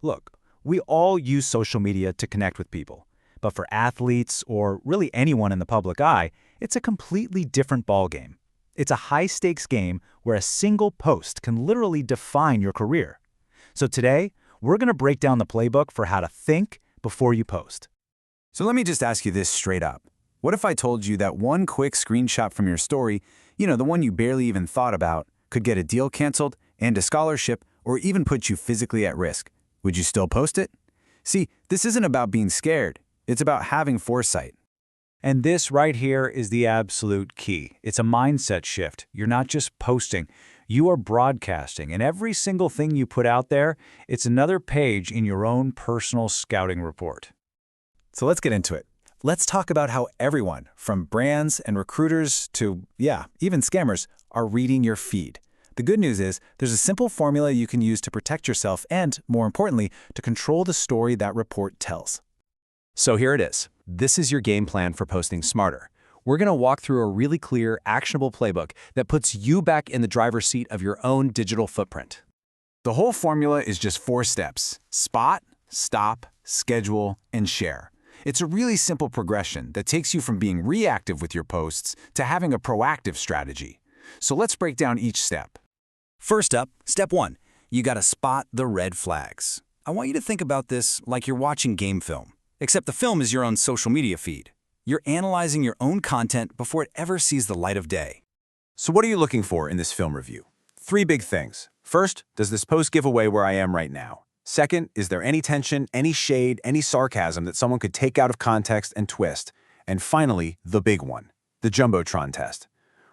Look, we all use social media to connect with people. But for athletes, or really anyone in the public eye, it's a completely different ballgame. It's a high-stakes game where a single post can literally define your career. So today, we're going to break down the playbook for how to think before you post. So let me just ask you this straight up. What if I told you that one quick screenshot from your story, the one you barely even thought about, could get a deal canceled, end a scholarship, or even put you physically at risk? Would you still post it? See, this isn't about being scared. It's about having foresight. And this right here is the absolute key. It's a mindset shift. You're not just posting, you are broadcasting. And every single thing you put out there, it's another page in your own personal scouting report. So let's get into it. Let's talk about how everyone, from brands and recruiters to, even scammers, are reading your feed. The good news is there's a simple formula you can use to protect yourself and, more importantly, to control the story that report tells. So here it is. This is your game plan for posting smarter. We're going to walk through a really clear, actionable playbook that puts you back in the driver's seat of your own digital footprint. The whole formula is just 4 steps: spot, stop, schedule, and share. It's a really simple progression that takes you from being reactive with your posts to having a proactive strategy. So let's break down each step. First up, step 1. You gotta spot the red flags. I want you to think about this like you're watching game film. Except the film is your own social media feed. You're analyzing your own content before it ever sees the light of day. So what are you looking for in this film review? 3 big things. First, does this post give away where I am right now? Second, is there any tension, any shade, any sarcasm that someone could take out of context and twist? And finally, the big one, the Jumbotron test.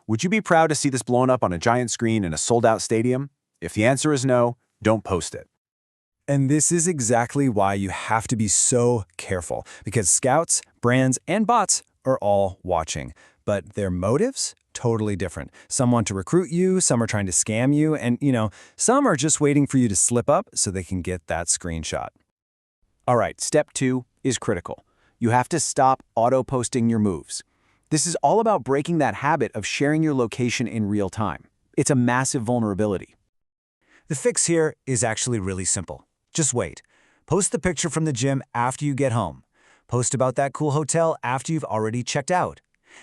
Would you be proud to see this blown up on a giant screen in a sold-out stadium? If the answer is no, don't post it. And this is exactly why you have to be so careful, because scouts, brands, and bots are all watching. But their motives? Totally different. Some want to recruit you, some are trying to scam you, and, some are just waiting for you to slip up so they can get that screenshot. All right, step 2 is critical. You have to stop auto-posting your moves. This is all about breaking that habit of sharing your location in real time. It's a massive vulnerability. The fix here is actually really simple. Just wait. Post the picture from the gym after you get home. Post about that cool hotel after you've already checked out.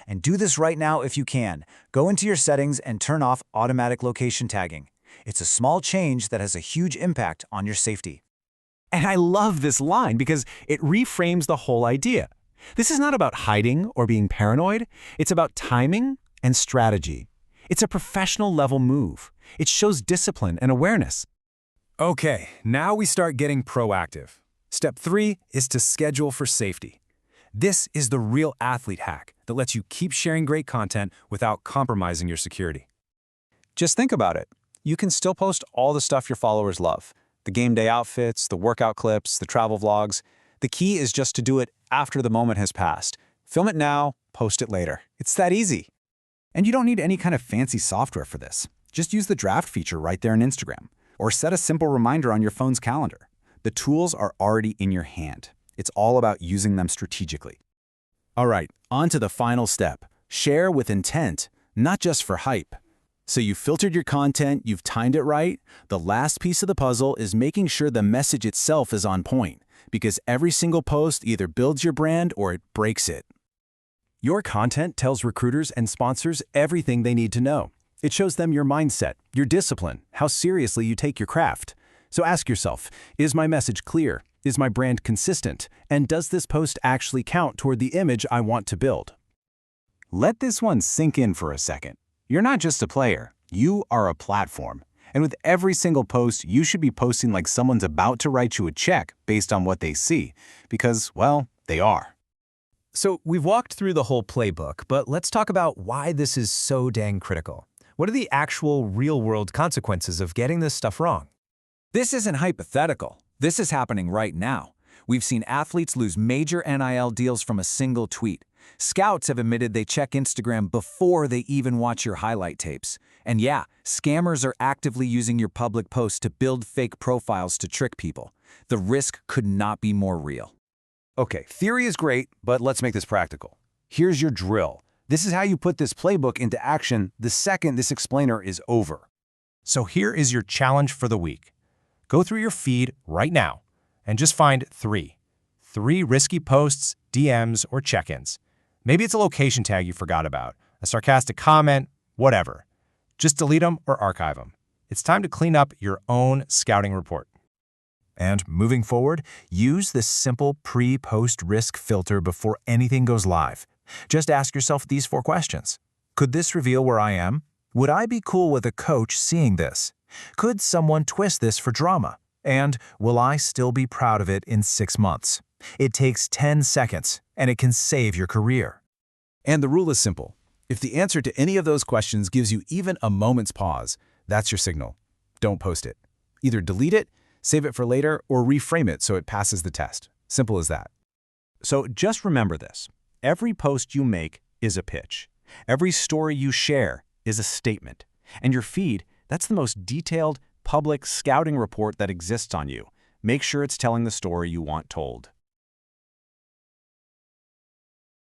And do this right now if you can. Go into your settings and turn off automatic location tagging. It's a small change that has a huge impact on your safety. And I love this line because it reframes the whole idea. This is not about hiding or being paranoid. It's about timing and strategy. It's a professional level move. It shows discipline and awareness. Okay, now we start getting proactive. Step 3 is to schedule for safety. This is the real athlete hack that lets you keep sharing great content without compromising your security. Just think about it. You can still post all the stuff your followers love. The game day outfits, the workout clips, the travel vlogs. The key is just to do it after the moment has passed. Film it now, post it later. It's that easy. And you don't need any kind of fancy software for this. Just use the draft feature right there in Instagram. Or set a simple reminder on your phone's calendar. The tools are already in your hand. It's all about using them strategically. All right, on to the final step. Share with intent, not just for hype. So you filtered your content, you've timed it right. The last piece of the puzzle is making sure the message itself is on point, because every single post either builds your brand or it breaks it. Your content tells recruiters and sponsors everything they need to know. It shows them your mindset, your discipline, how seriously you take your craft. So ask yourself, is my message clear? Is my brand consistent? And does this post actually count toward the image I want to build? Let this one sink in for a second. You're not just a player, you are a platform. And with every single post, you should be posting like someone's about to write you a check based on what they see. Because, well, they are. So we've walked through the whole playbook, but let's talk about why this is so dang critical. What are the actual real-world consequences of getting this stuff wrong? This isn't hypothetical. This is happening right now. We've seen athletes lose major NIL deals from a single tweet. Scouts have admitted they check Instagram before they even watch your highlight tapes. And yeah, scammers are actively using your public posts to build fake profiles to trick people. The risk could not be more real. Okay, theory is great, but let's make this practical. Here's your drill. This is how you put this playbook into action the second this explainer is over. So here is your challenge for the week. Go through your feed right now. and just find three. 3 risky posts, DMs, or check-ins. Maybe it's a location tag you forgot about, a sarcastic comment, whatever. Just delete them or archive them. It's time to clean up your own scouting report. And moving forward, use this simple pre-post risk filter before anything goes live. Just ask yourself these 4 questions. Could this reveal where I am? Would I be cool with a coach seeing this? Could someone twist this for drama? And will I still be proud of it in 6 months? It takes 10 seconds, and it can save your career. And the rule is simple. If the answer to any of those questions gives you even a moment's pause, that's your signal. Don't post it. Either delete it, save it for later, or reframe it so it passes the test. Simple as that. So just remember this. Every post you make is a pitch. Every story you share is a statement. And your feed, that's the most detailed, public scouting report that exists on you. Make sure it's telling the story you want told.